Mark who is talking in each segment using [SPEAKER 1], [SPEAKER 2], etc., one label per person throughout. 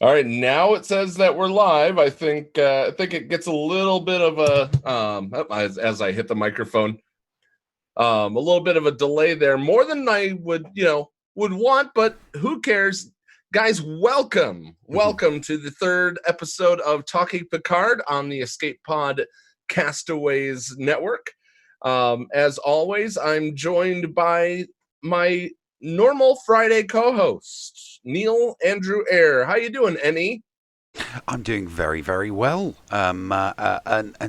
[SPEAKER 1] All right, now it says that we're live. I think it gets a little bit of a as I hit the microphone, a little bit of a delay there, more than I would want, but who cares? Guys, welcome to the third episode of Talking Picard on the Escape Pod Castaways Network. As always, I'm joined by my normal Friday co-host, Neil Andrew Eyre. How you doing, Ne?
[SPEAKER 2] I'm doing very, very well. And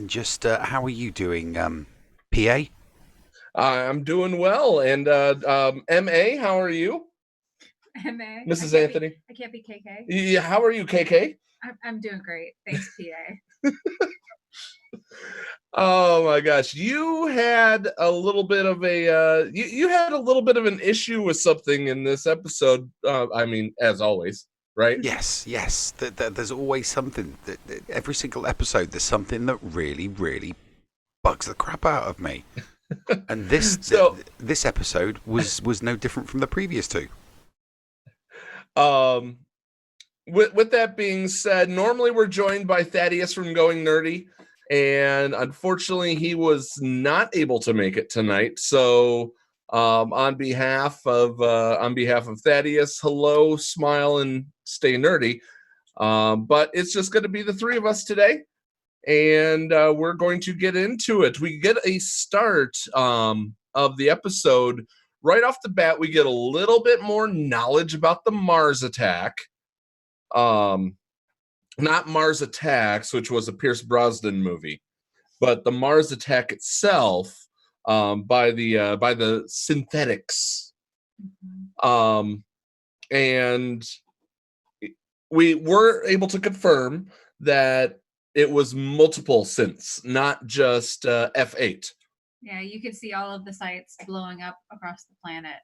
[SPEAKER 2] just how are you doing, PA?
[SPEAKER 1] I'm doing well. And MA, how are you?
[SPEAKER 3] MA.
[SPEAKER 1] Mrs. Anthony.
[SPEAKER 3] I can't be KK.
[SPEAKER 1] Yeah, how are you, KK?
[SPEAKER 3] I'm doing great. Thanks, PA.
[SPEAKER 1] Oh my gosh, you had a little bit of you had a little bit of an issue with something in this episode. I mean, as always, right?
[SPEAKER 2] Yes. There's always something. Every single episode, there's something that really, really bugs the crap out of me. And this episode was no different from the previous two.
[SPEAKER 1] With that being said, normally we're joined by Thaddeus from Going Nerdy. And unfortunately, he was not able to make it tonight. So, on behalf of Thaddeus, hello, smile, and stay nerdy. But it's just going to be the three of us today, and we're going to get into it. We get a start of the episode right off the bat. We get a little bit more knowledge about the Mars attack. Not Mars Attacks, which was a Pierce Brosnan movie, but the Mars Attack itself, by the synthetics. And we were able to confirm that it was multiple synths, not just F8.
[SPEAKER 3] Yeah, you could see all of the sites blowing up across the planet.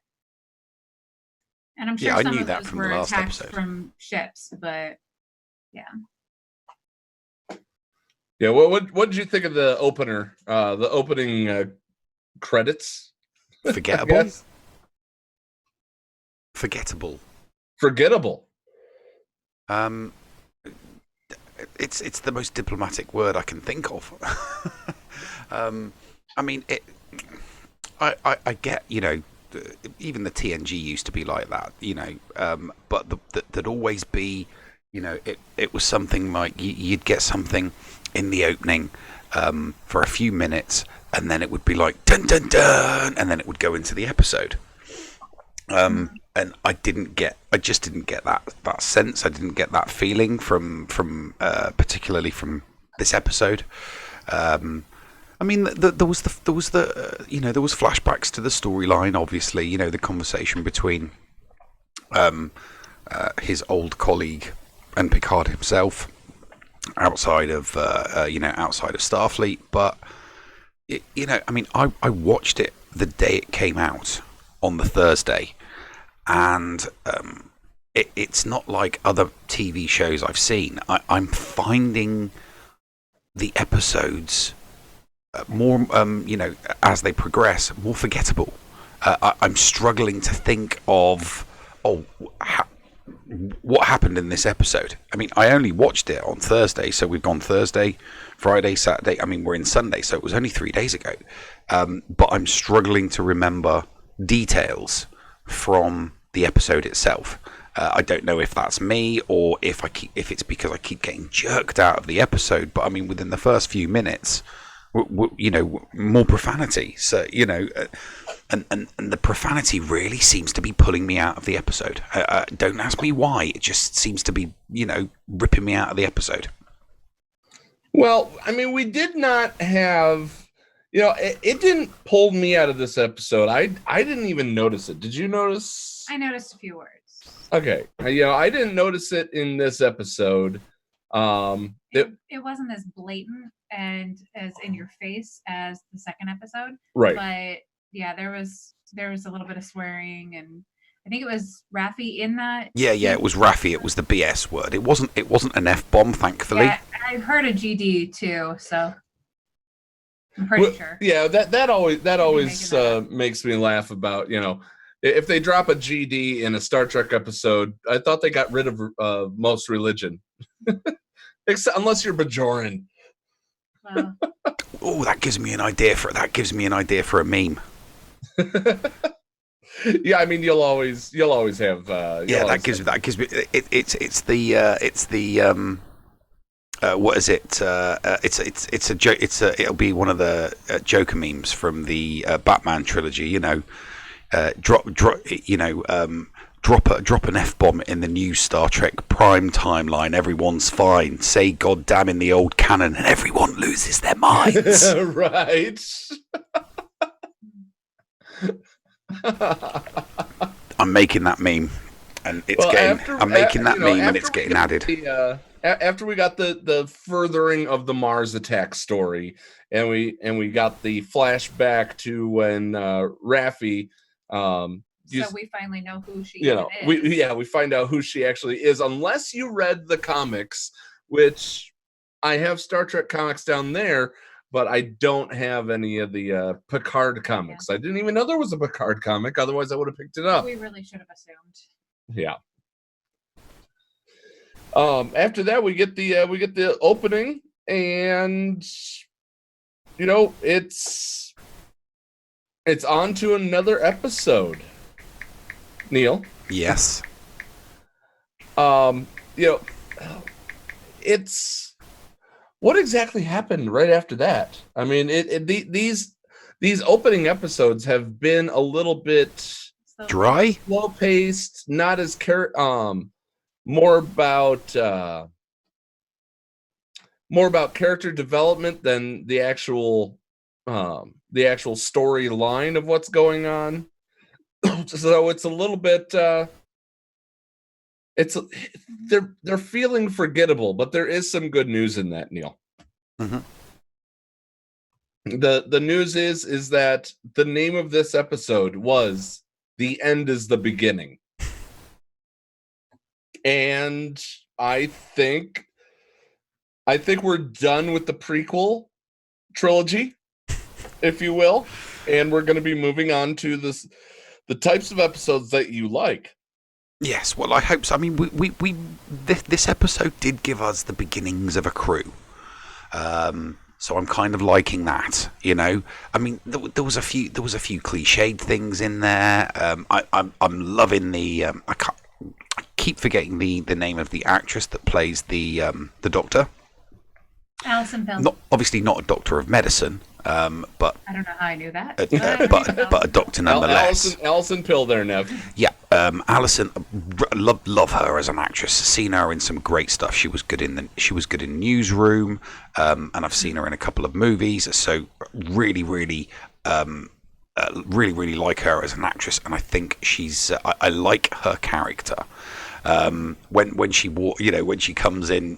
[SPEAKER 3] And I'm sure
[SPEAKER 2] I
[SPEAKER 3] some
[SPEAKER 2] knew
[SPEAKER 3] of
[SPEAKER 2] that
[SPEAKER 3] those
[SPEAKER 2] from
[SPEAKER 3] were
[SPEAKER 2] the last
[SPEAKER 3] attacks
[SPEAKER 2] episode.
[SPEAKER 3] from ships, but yeah.
[SPEAKER 1] Yeah, what did you think of the opener? The opening credits?
[SPEAKER 2] Forgettable. Forgettable. It's the most diplomatic word I can think of. I mean, I get, even the TNG used to be like that, but there'd always be, it was something like you'd get something in the opening for a few minutes, and then it would be like dun dun dun, and then it would go into the episode. And I just didn't get that sense. I didn't get that feeling from particularly from this episode. I mean, there was flashbacks to the storyline. Obviously, the conversation between his old colleague and Picard himself outside of Starfleet. But I watched it the day it came out on the Thursday, and it's not like other TV shows I've seen. I'm finding the episodes more, as they progress, more forgettable. I'm struggling to think of, what happened in this episode. I mean, I only watched it on Thursday, so we've gone Thursday, Friday, Saturday. I mean, we're in Sunday, so it was only 3 days ago. But I'm struggling to remember details from the episode itself. I don't know if that's me or if it's because I keep getting jerked out of the episode. But I mean, within the first few minutes, more profanity. So and the profanity really seems to be pulling me out of the episode. Don't ask me why. It just seems to be ripping me out of the episode.
[SPEAKER 1] Well, I mean, we did not have. It didn't pull me out of this episode. I didn't even notice it. Did you notice?
[SPEAKER 3] I noticed a few words.
[SPEAKER 1] Okay. I didn't notice it in this episode.
[SPEAKER 3] It wasn't as blatant and as in your face as the second episode.
[SPEAKER 1] Right.
[SPEAKER 3] But yeah, there was a little bit of swearing, and I think it was Rafi in that.
[SPEAKER 2] Yeah, it was Rafi. It was the BS word. It wasn't an F-bomb, thankfully.
[SPEAKER 3] Yeah, I've heard a GD too, so I'm pretty sure.
[SPEAKER 1] Yeah, that always makes me laugh about, If they drop a GD in a Star Trek episode, I thought they got rid of most religion, unless you're Bajoran.
[SPEAKER 3] Wow.
[SPEAKER 2] Oh, that gives me an idea for a meme.
[SPEAKER 1] Yeah, I mean, you'll always have.
[SPEAKER 2] That gives me. It's the what is it? It's a joke. It'll be one of the Joker memes from the Batman trilogy. Drop an F-bomb in the new Star Trek Prime timeline. Everyone's fine. Say goddamn in the old canon, and everyone loses their minds.
[SPEAKER 1] Right.
[SPEAKER 2] I'm making that meme, and it's getting added.
[SPEAKER 1] After we got the furthering of the Mars attack story, and we got the flashback to when Rafi.
[SPEAKER 3] So we finally know who she is.
[SPEAKER 1] We find out who she actually is. Unless you read the comics, which I have Star Trek comics down there, but I don't have any of the Picard comics. Yeah. I didn't even know there was a Picard comic. Otherwise, I would have picked it up.
[SPEAKER 3] We really should have assumed.
[SPEAKER 1] Yeah. After that, we get the opening, and it's on to another episode. Neil.
[SPEAKER 2] Yes.
[SPEAKER 1] It's what exactly happened right after that? I mean, these opening episodes have been a little bit
[SPEAKER 2] dry,
[SPEAKER 1] slow paced, not as more about character development than the actual storyline of what's going on. So it's a little bit they're feeling forgettable, but there is some good news in that, Neil.
[SPEAKER 2] Mm-hmm.
[SPEAKER 1] The news is that the name of this episode was "The End is the Beginning." And I think we're done with the prequel trilogy, if you will, and we're going to be moving on to the types of episodes that you like.
[SPEAKER 2] Yes, well, I hope so. I mean, this episode did give us the beginnings of a crew, so I'm kind of liking that. I mean, there was a few cliched things in there. I'm loving the. I keep forgetting the name of the actress that plays the doctor.
[SPEAKER 3] Alison Pill.
[SPEAKER 2] Obviously not a doctor of medicine, but
[SPEAKER 3] I don't know how I knew that.
[SPEAKER 2] But a doctor nonetheless.
[SPEAKER 1] Alison Pill there, Nev.
[SPEAKER 2] Yeah, Alison, love her as an actress. Seen her in some great stuff. She was good in Newsroom, and I've seen her in a couple of movies. So really like her as an actress, and I think she's. I like her character. When she comes in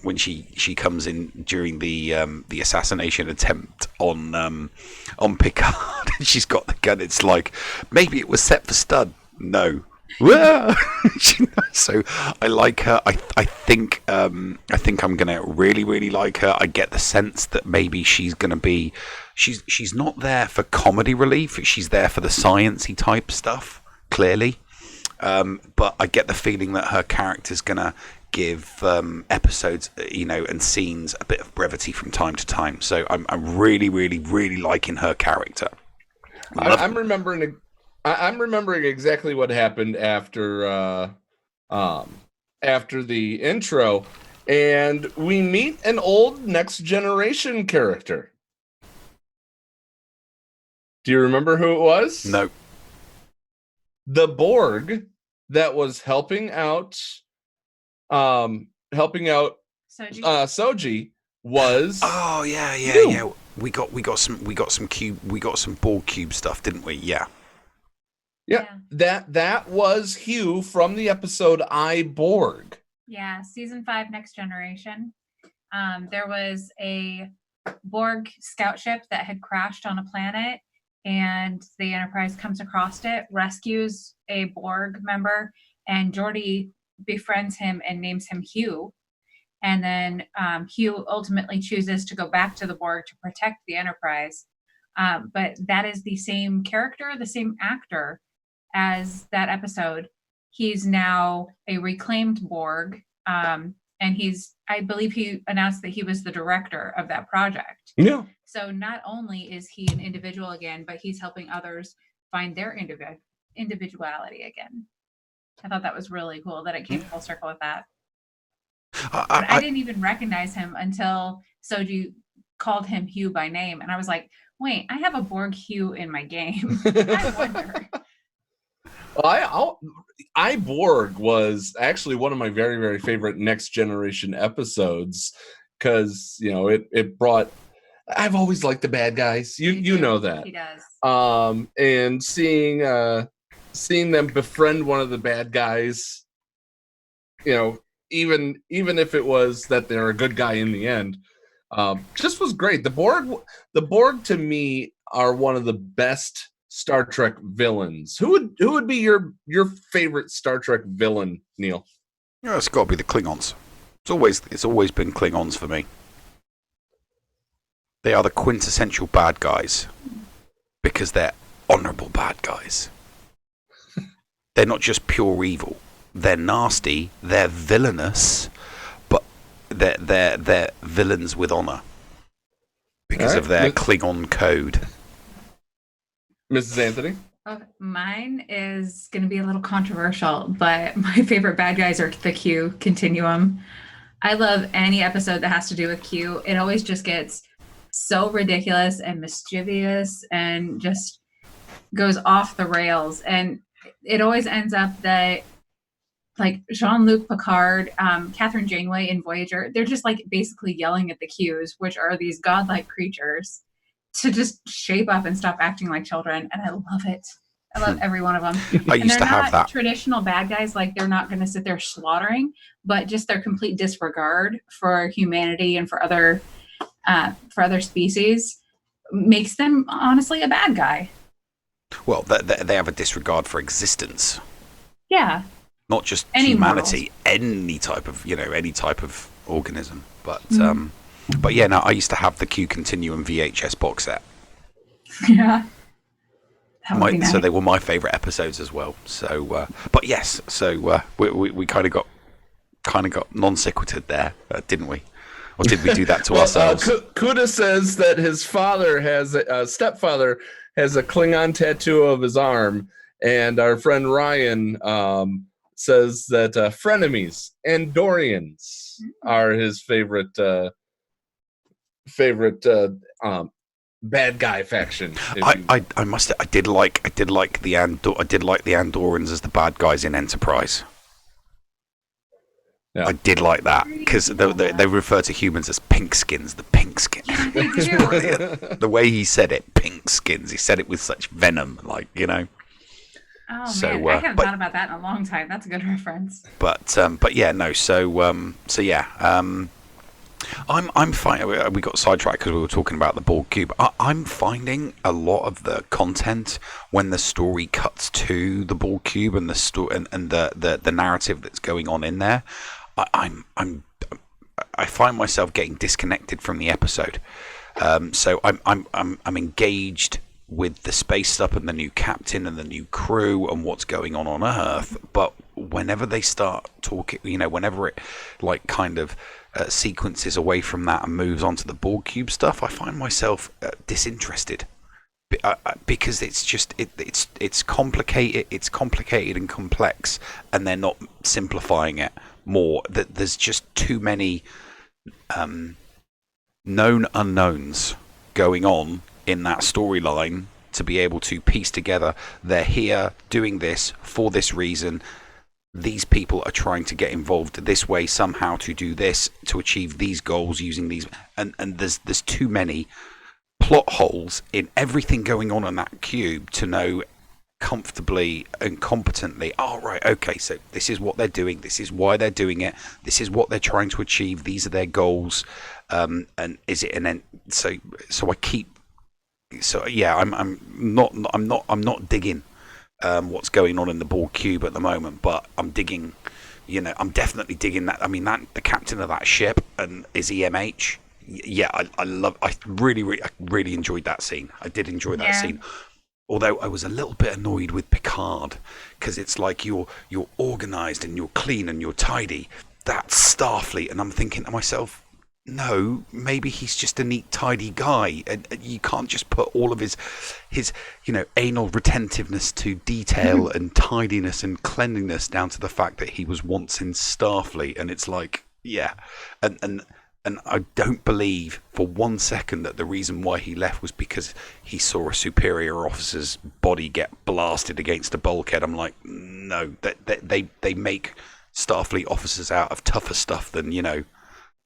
[SPEAKER 2] during the assassination attempt on Picard, and she's got the gun. It's like maybe it was set for stud. No. So I like her. I think I'm gonna really like her. I get the sense that maybe she's gonna be. She's not there for comedy relief. She's there for the sciencey type stuff. Clearly. But I get the feeling that her character's gonna give episodes, and scenes a bit of brevity from time to time. So I'm really liking her character.
[SPEAKER 1] I'm remembering exactly what happened after the intro, and we meet an old Next Generation character. Do you remember who it was?
[SPEAKER 2] No.
[SPEAKER 1] The Borg that was helping out Soji was.
[SPEAKER 2] Oh yeah. We got some Borg cube stuff, didn't we? Yeah.
[SPEAKER 1] That was Hugh from the episode I, Borg.
[SPEAKER 3] Yeah, season 5, Next Generation. There was a Borg scout ship that had crashed on a planet, and the Enterprise comes across it, rescues a Borg member, and Geordi befriends him and names him Hugh. And then Hugh ultimately chooses to go back to the Borg to protect the Enterprise. But that is the same character, the same actor as that episode, he's now a reclaimed Borg. And I believe he announced that he was the director of that project.
[SPEAKER 1] Yeah.
[SPEAKER 3] So not only is he an individual again, but he's helping others find their individuality again. I thought that was really cool that it came full circle with that. I didn't even recognize him until Soji called him Hugh by name. And I was like, wait, I have a Borg Hugh in my game. I wonder.
[SPEAKER 1] Borg was actually one of my very, very favorite Next Generation episodes because, it brought... I've always liked the bad guys. You know that.
[SPEAKER 3] He does.
[SPEAKER 1] And seeing them befriend one of the bad guys, even if it was that they're a good guy in the end, just was great. The Borg to me are one of the best Star Trek villains. Who would be your favorite Star Trek villain, Neil?
[SPEAKER 2] Yeah, it's got to be the Klingons. It's always been Klingons for me. They are the quintessential bad guys because they're honorable bad guys. They're not just pure evil. They're nasty. They're villainous, but they're villains with honor because of their Klingon code.
[SPEAKER 1] Mrs. Anthony?
[SPEAKER 3] Mine is going to be a little controversial, but my favorite bad guys are the Q continuum. I love any episode that has to do with Q. It always just gets so ridiculous and mischievous and just goes off the rails. And it always ends up that like Jean-Luc Picard, Catherine Janeway in Voyager, they're just like basically yelling at the Qs, which are these godlike creatures, to just shape up and stop acting like children. And I love it. I love every one of them.
[SPEAKER 2] I used to have that.
[SPEAKER 3] Traditional bad guys, like they're not going to sit there slaughtering, but just their complete disregard for humanity and for other species makes them honestly a bad guy.
[SPEAKER 2] Well, they have a disregard for existence.
[SPEAKER 3] Yeah.
[SPEAKER 2] Not just
[SPEAKER 3] any
[SPEAKER 2] humanity, any type of organism. But but yeah, no, I used to have the Q Continuum VHS box set.
[SPEAKER 3] Yeah.
[SPEAKER 2] So they were my favorite episodes as well. So, but yes, so we kind of got non sequitured there, didn't we? Or did we do that to ourselves?
[SPEAKER 1] Kuda says that his father has stepfather has a Klingon tattoo of his arm, and our friend Ryan says that frenemies, Andorians, are his favorite bad guy faction.
[SPEAKER 2] I did like the Andorans as the bad guys in Enterprise. Yeah. I did like that because they refer to humans as pink skins. The pink skins.
[SPEAKER 3] Yeah, they do.
[SPEAKER 2] The way he said it, pink skins. He said it with such venom,
[SPEAKER 3] Oh man, I haven't thought about that in a long time. That's a good reference.
[SPEAKER 2] But yeah, no. So yeah. I'm fine. We got sidetracked because we were talking about the Borg cube. I'm finding a lot of the content when the story cuts to the Borg cube and the story and the narrative that's going on in there. I find myself getting disconnected from the episode. So I'm engaged with the space stuff and the new captain and the new crew and what's going on Earth. But whenever they start talking, whenever it like kind of sequences away from that and moves on to the Borg cube stuff, I find myself disinterested because it's just it's complicated. It's complicated and complex, and they're not simplifying it more. That there's just too many known unknowns going on in that storyline to be able to piece together. They're here doing this for this reason. These people are trying to get involved this way somehow to do this, to achieve these goals using these, and there's too many plot holes in everything going on that cube to know comfortably and competently, right, okay, so this is what they're doing, this is why they're doing it, this is what they're trying to achieve, these are their goals, and is it an end? So I keep, so yeah, I'm not digging what's going on in the Borg cube at the moment, but I'm digging, I'm definitely digging that. I mean, that the captain of that ship and is EMH. Yeah, I really enjoyed that scene. I did enjoy that scene. Although I was a little bit annoyed with Picard, because it's like you're organised and you're clean and you're tidy. That's Starfleet, and I'm thinking to myself, no, maybe he's just a neat, tidy guy, and you can't just put all of his anal retentiveness to detail and tidiness and cleanliness down to the fact that he was once in Starfleet, and it's like, yeah, and I don't believe for 1 second that the reason why he left was because he saw a superior officer's body get blasted against a bulkhead. I'm like, no, they make Starfleet officers out of tougher stuff than,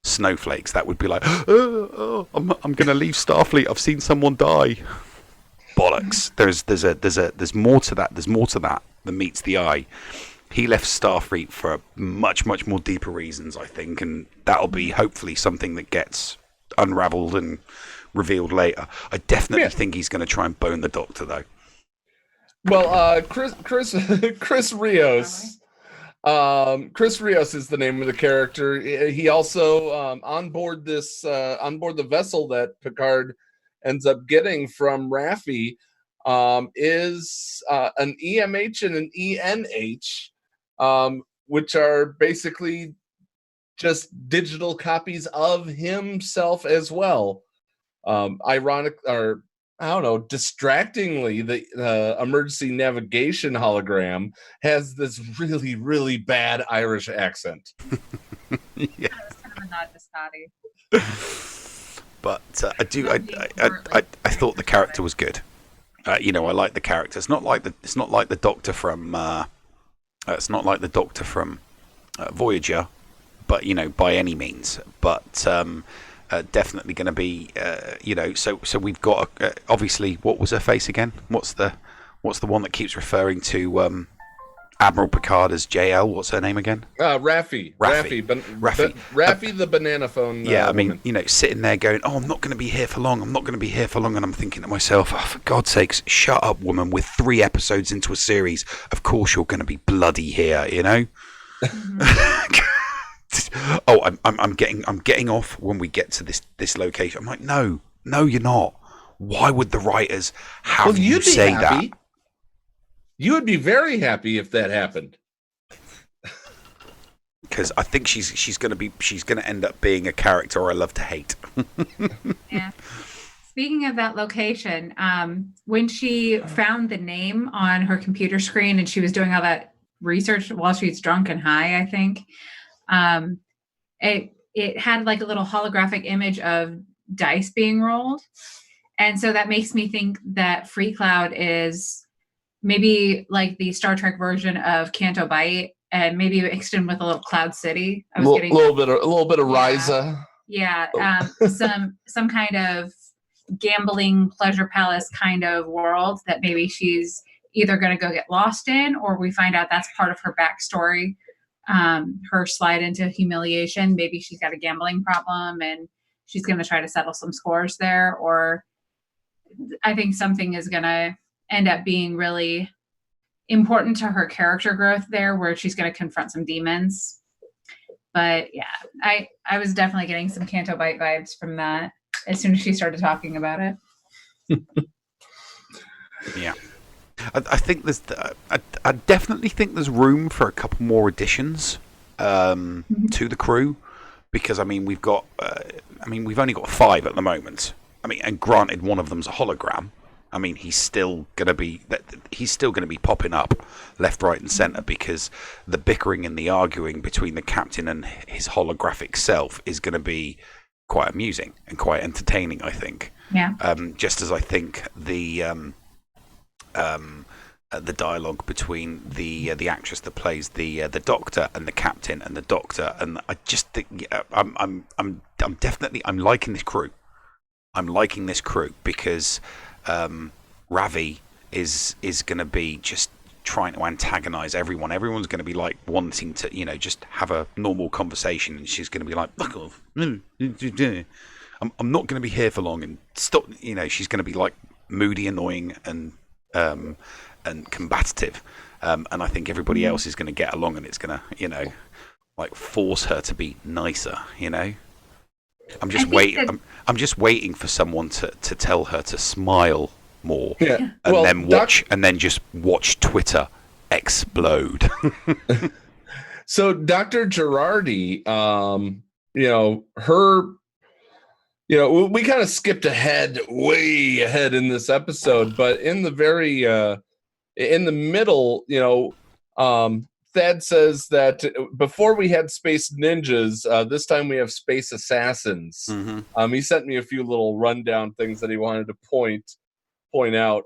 [SPEAKER 2] snowflakes. That would be like, I'm going to leave Starfleet. I've seen someone die. Bollocks. There's more to that. There's more to that than meets the eye. He left Starfleet for much, much more deeper reasons, I think, and that'll be hopefully something that gets unraveled and revealed later. I definitely think he's going to try and bone the Doctor, though.
[SPEAKER 1] Well, Chris Rios. Chris Rios is the name of the character. He also on board the vessel that Picard ends up getting from Rafi is an EMH and an ENH. Which are basically just digital copies of himself as well. Distractingly, the emergency navigation hologram has this really, really bad Irish accent.
[SPEAKER 2] Yeah.
[SPEAKER 3] That was kind of a nod to Scotty.
[SPEAKER 2] But I thought the character was good. I like the character. It's not like the Doctor from. It's not like the Doctor from Voyager, but by any means. But definitely going to be, So we've got obviously, what was her face again? What's the one that keeps referring to Admiral Picard as JL? What's her name again?
[SPEAKER 1] Rafi. Rafi, the banana phone.
[SPEAKER 2] Yeah,
[SPEAKER 1] woman.
[SPEAKER 2] sitting there going, "Oh, I'm not going to be here for long. I'm not going to be here for long," and I'm thinking to myself, "Oh, for God's sakes, shut up, woman! We're 3 episodes into a series. Of course, you're going to be bloody here, Oh, I'm getting off when we get to this location. I'm like, no, you're not. Why would the writers have you say that?
[SPEAKER 1] You would be very happy if that happened.
[SPEAKER 2] Because I think she's going to end up being a character I love to hate.
[SPEAKER 3] Yeah. Speaking of that location, when she found the name on her computer screen and she was doing all that research while she's drunk and high, I think, it had like a little holographic image of dice being rolled. And so that makes me think that Free Cloud is maybe like the Star Trek version of Canto Bight, and maybe mixed in with a little Cloud City.
[SPEAKER 1] A little bit of Ryza.
[SPEAKER 3] Yeah, some kind of gambling pleasure palace kind of world that maybe she's either going to go get lost in, or we find out that's part of her backstory. Her slide into humiliation. Maybe she's got a gambling problem and she's going to try to settle some scores there. Or I think something is going to end up being really important to her character growth there, where she's going to confront some demons. But yeah, I was definitely getting some Canto Bight vibes from that as soon as she started talking about it.
[SPEAKER 2] Yeah. I think I definitely think there's room for a couple more additions to the crew, because we've got we've only got 5 at the moment. And granted, one of them's a hologram. He's still going to be popping up left, right, and centre, because the bickering and the arguing between the captain and his holographic self is going to be quite amusing and quite entertaining, I think.
[SPEAKER 3] Yeah.
[SPEAKER 2] Just as I think the dialogue between the actress that plays the Doctor and the captain and the Doctor, and I just think I'm liking this crew. I'm liking this crew because Ravi is going to be just trying to antagonize everyone. Everyone's going to be like wanting to just have a normal conversation, and she's going to be like, "Fuck off! I'm not going to be here for long," and stop. She's going to be like moody, annoying, and combative, and I think everybody else is going to get along, and it's going to like force her to be nicer. I'm just waiting for someone to tell her to smile more,
[SPEAKER 1] Yeah.
[SPEAKER 2] and
[SPEAKER 1] Well,
[SPEAKER 2] then just watch Twitter explode.
[SPEAKER 1] So Dr. Girardi, her, we kind of skipped way ahead in this episode, but in the middle, Thad says that before we had space ninjas, this time we have space assassins.
[SPEAKER 2] Mm-hmm.
[SPEAKER 1] He sent me a few little rundown things that he wanted to point out.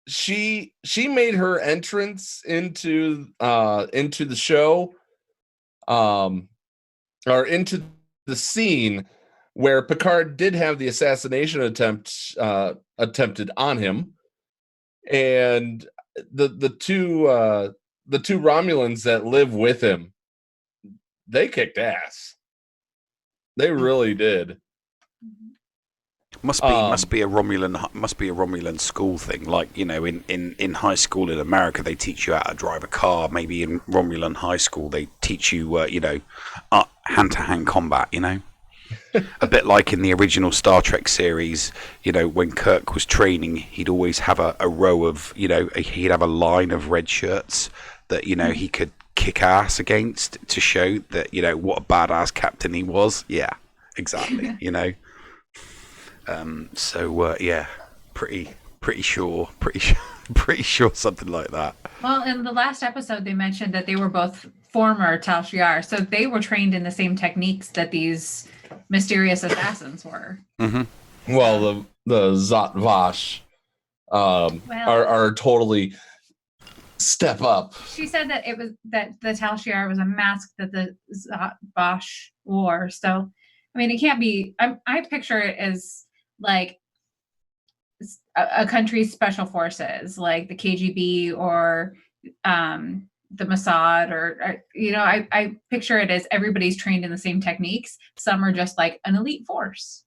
[SPEAKER 1] She made her entrance into the show, or into the scene where Picard did have the assassination attempted on him, and the two Romulans that live with him, they kicked ass. They really did.
[SPEAKER 2] Must be a Romulan school thing. Like, in high school in America, they teach you how to drive a car. Maybe in Romulan high school, they teach you, hand-to-hand combat. A bit like in the original Star Trek series. When Kirk was training, he'd always have a row of, he'd have a line of red shirts that he could kick ass against to show that what a badass captain he was. Yeah, exactly. Pretty sure something like that.
[SPEAKER 3] Well, in the last episode, they mentioned that they were both former Tal Shiar, so they were trained in the same techniques that these mysterious assassins were.
[SPEAKER 2] Mm-hmm.
[SPEAKER 1] Well, the Zot Vash are totally step up.
[SPEAKER 3] She said that it was that the Tal Shiar was a mask that the Zot Vash wore. So, I mean, it can't be. I picture it as like a country's special forces, like the KGB or the Mossad, or I picture it as everybody's trained in the same techniques. Some are just like an elite force.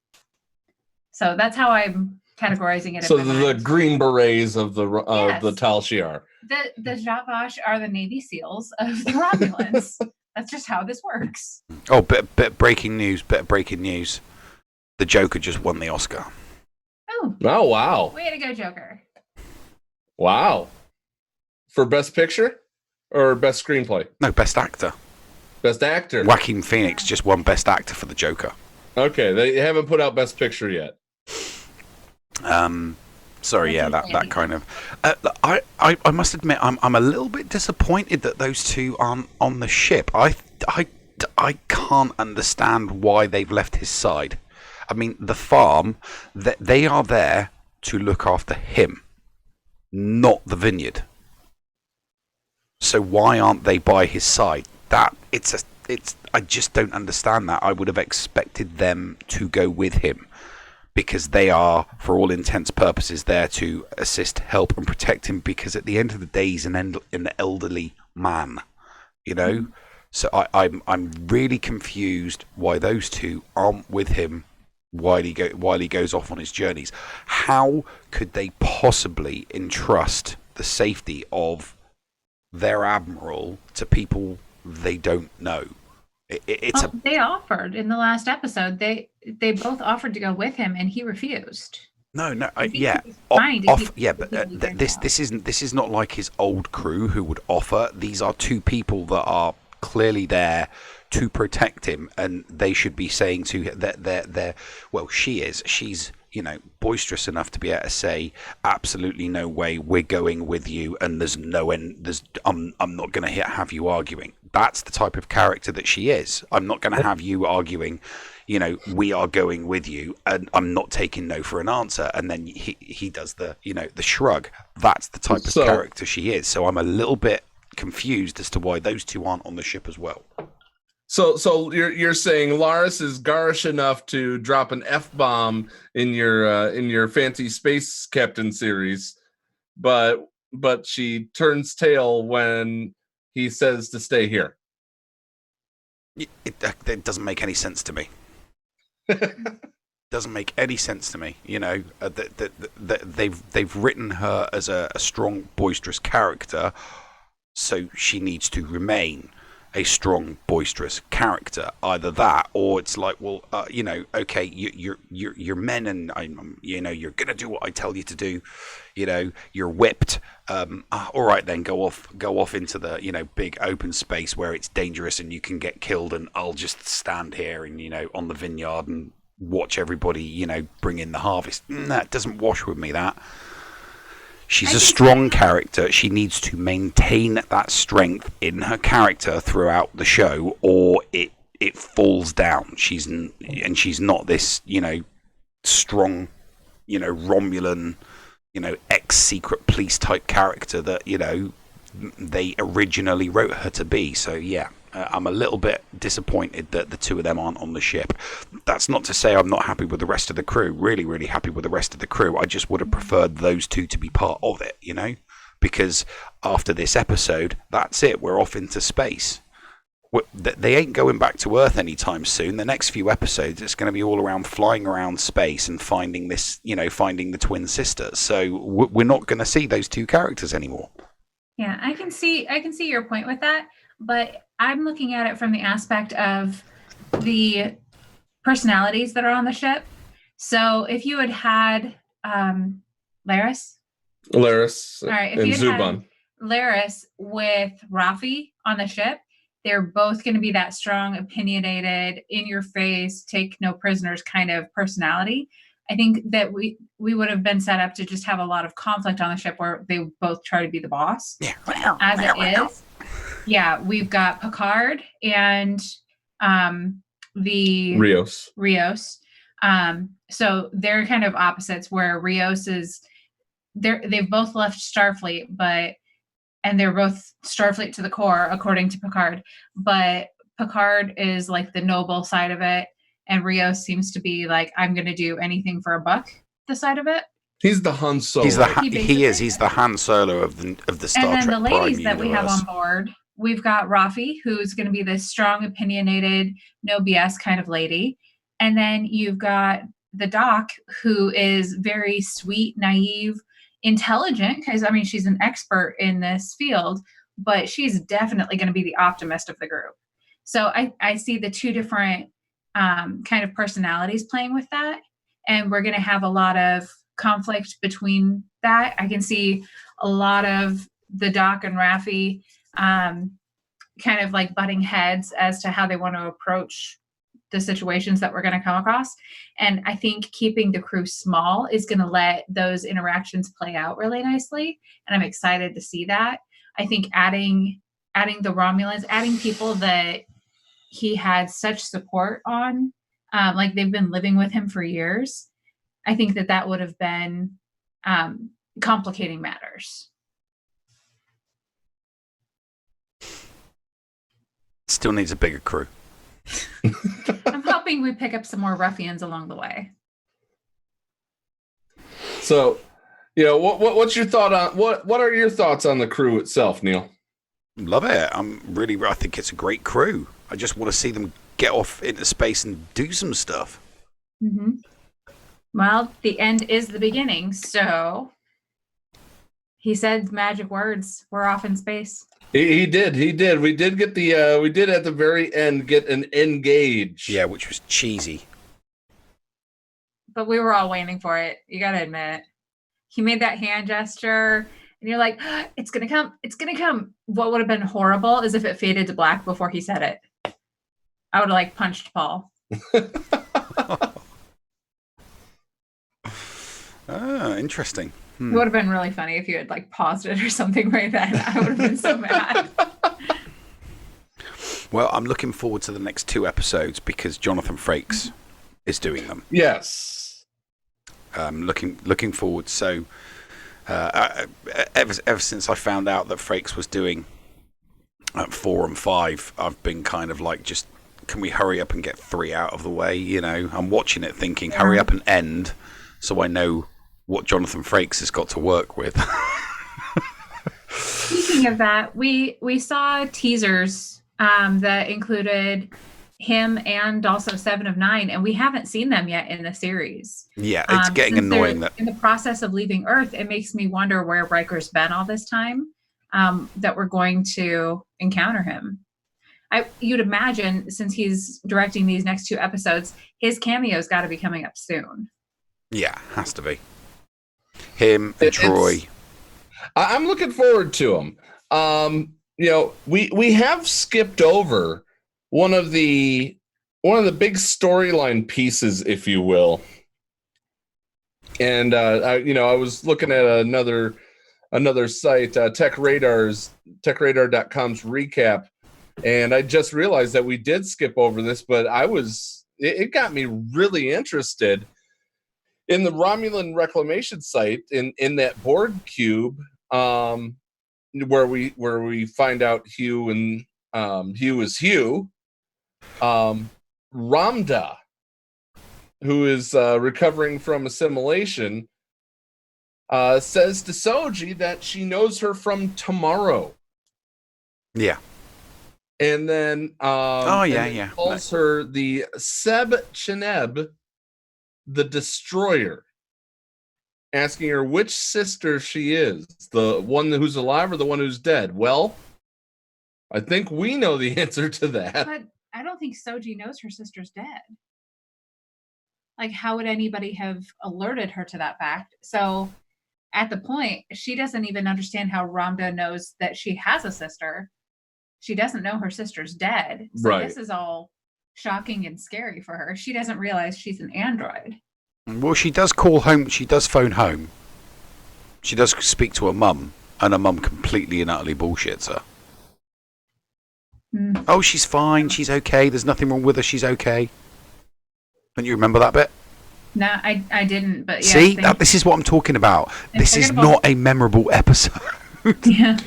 [SPEAKER 3] So that's how I'm categorizing it.
[SPEAKER 1] So the Green Berets of the Tal Shiar.
[SPEAKER 3] The Zot Vash are the Navy SEALs of the Romulans. That's just how this works.
[SPEAKER 2] Oh, bit of breaking news. The Joker just won the Oscar.
[SPEAKER 1] Oh, wow.
[SPEAKER 3] Way to go, Joker.
[SPEAKER 1] Wow. For Best Picture or Best Screenplay?
[SPEAKER 2] No, Best Actor.
[SPEAKER 1] Best Actor.
[SPEAKER 2] Joaquin Phoenix just won Best Actor for the Joker.
[SPEAKER 1] Okay, they haven't put out Best Picture yet.
[SPEAKER 2] Sorry, yeah, that kind of. I must admit, I'm a little bit disappointed that those two aren't on the ship. I can't understand why they've left his side. I mean, the farm, they are there to look after him, not the vineyard. So why aren't they by his side? I just don't understand that. I would have expected them to go with him, because they are, for all intents purposes, there to assist, help, and protect him. Because at the end of the day, he's an elderly man, So I'm really confused why those two aren't with him while he goes off on his journeys. How could they possibly entrust the safety of their admiral to people they don't know?
[SPEAKER 3] They offered in the last episode. They both offered to go with him, and he refused.
[SPEAKER 2] But this is not like his old crew who would offer. These are two people that are clearly there to protect him, and they should be saying to that she's boisterous enough to be able to say, absolutely no way, we're going with you, and there's no end. I'm not going to have you arguing. That's the type of character that she is. I'm not going to have you arguing, we are going with you, and I'm not taking no for an answer. And then he does the shrug. That's the type of character she is. So I'm a little bit confused as to why those two aren't on the ship as well.
[SPEAKER 1] So you're saying Laris is garish enough to drop an F-bomb in your fancy space captain series, but she turns tail when he says to stay here.
[SPEAKER 2] It doesn't make any sense to me. Doesn't make any sense to me. They've written her as a strong, boisterous character, so she needs to remain. a strong, boisterous character. Either that, or it's like, well, okay, you're men, and you're gonna do what I tell you to do. You're whipped. All right, then go off into the big open space where it's dangerous and you can get killed, and I'll just stand here and on the vineyard and watch everybody bring in the harvest. That doesn't wash with me. That. She's a strong character. She needs to maintain that strength in her character throughout the show, or it falls down. She's not this, strong, Romulan, ex-secret police type character that, they originally wrote her to be. So yeah, I'm a little bit disappointed that the two of them aren't on the ship. That's not to say I'm not happy with the rest of the crew. Really, really happy with the rest of the crew. I just would have preferred those two to be part of it, because after this episode, that's it. We're off into space. They ain't going back to Earth anytime soon. The next few episodes, it's going to be all around flying around space and finding finding the twin sisters. So we're not going to see those two characters anymore.
[SPEAKER 3] Yeah, I can see your point with that, but I'm looking at it from the aspect of the personalities that are on the ship. So if you had Laris,
[SPEAKER 1] all right,
[SPEAKER 3] if
[SPEAKER 1] and
[SPEAKER 3] you
[SPEAKER 1] Zubon.
[SPEAKER 3] had Laris with Rafi on the ship, they're both going to be that strong, opinionated, in your face, take no prisoners kind of personality. I think that we would have been set up to just have a lot of conflict on the ship where they both try to be the boss.
[SPEAKER 2] Yeah.
[SPEAKER 3] As it is. Yeah, we've got Picard and the Rios. So they're kind of opposites, where Rios is they've both left Starfleet, and they're both Starfleet to the core, according to Picard. But Picard is like the noble side of it, and Rios seems to be like, I'm going to do anything for a buck, the side of it.
[SPEAKER 1] He's the Han Solo.
[SPEAKER 2] He's the Han Solo of the Star Trek.
[SPEAKER 3] And then the ladies
[SPEAKER 2] Prime
[SPEAKER 3] that we have on board, we've got Rafi, who's going to be this strong, opinionated, no BS kind of lady. And then you've got the Doc, who is very sweet, naive, intelligent, because she's an expert in this field, but she's definitely going to be the optimist of the group. So I see the two different kind of personalities playing with that, and we're going to have a lot of conflict between that. I can see a lot of the Doc and Rafi kind of like butting heads as to how they want to approach the situations that we're going to come across. And I think keeping the crew small is going to let those interactions play out really nicely. And I'm excited to see that. I think adding the Romulans, adding people that he had such support on, like they've been living with him for years, I think that would have been complicating matters.
[SPEAKER 2] Still needs a bigger crew.
[SPEAKER 3] I'm hoping we pick up some more ruffians along the way.
[SPEAKER 1] So, what's your thought on what are your thoughts on the crew itself, Neil?
[SPEAKER 2] Love it. I think it's a great crew. I just want to see them get off into space and do some stuff.
[SPEAKER 3] Mm-hmm. Well, the end is the beginning, so he said magic words. We're off in space.
[SPEAKER 1] He did. We did get we did at the very end get an engage.
[SPEAKER 2] Yeah, which was cheesy.
[SPEAKER 3] But we were all waiting for it. You got to admit. He made that hand gesture, and you're like, it's going to come. It's going to come. What would have been horrible is if it faded to black before he said it. I would have punched Paul.
[SPEAKER 2] Interesting.
[SPEAKER 3] It would have been really funny if you had paused it or something right then. I would have been so mad.
[SPEAKER 2] Well, I'm looking forward to the next 2 episodes because Jonathan Frakes is doing them.
[SPEAKER 1] Yes.
[SPEAKER 2] Looking forward. So ever since I found out that Frakes was doing 4 and 5, I've been kind of just, can we hurry up and get 3 out of the way? I'm watching it thinking, hurry up and end so I know what Jonathan Frakes has got to work with.
[SPEAKER 3] Speaking of that, we saw teasers that included him and also 7 of 9, and we haven't seen them yet in the series.
[SPEAKER 2] Yeah, it's getting annoying that
[SPEAKER 3] in the process of leaving Earth, it makes me wonder where Riker's been all this time, that we're going to encounter him. You'd imagine, since he's directing these next 2 episodes, his cameo's got to be coming up soon.
[SPEAKER 2] Yeah, has to be. Him and Troy.
[SPEAKER 1] I'm looking forward to him. We have skipped over one of the big storyline pieces, if you will. And I was looking at another site, TechRadar's TechRadar.com's recap, and I just realized that we did skip over this, but it got me really interested in the Romulan reclamation site in that Borg cube, where we find out Hugh and Hugh is Hugh. Ramda, who is recovering from assimilation, says to Soji that she knows her from tomorrow.
[SPEAKER 2] Yeah.
[SPEAKER 1] And then calls her the Seb Cheneb, the Destroyer, asking her which sister she is, the one who's alive or the one who's dead. Well, I think we know the answer to that.
[SPEAKER 3] But I don't think Soji knows her sister's dead. Like, how would anybody have alerted her to that fact? So at the point, she doesn't even understand how Ramda knows that she has a sister. She doesn't know her sister's dead. So This is all shocking and scary for her. She doesn't realize she's an android.
[SPEAKER 2] Well, she does call home. She does phone home. She does speak to her mum, and her mum completely and utterly bullshits her. Oh, she's fine. She's okay. There's nothing wrong with her. She's okay. Don't you remember that bit?
[SPEAKER 3] No, I didn't. But yeah,
[SPEAKER 2] see, this is what I'm talking about. This is not a memorable episode.
[SPEAKER 3] Yeah.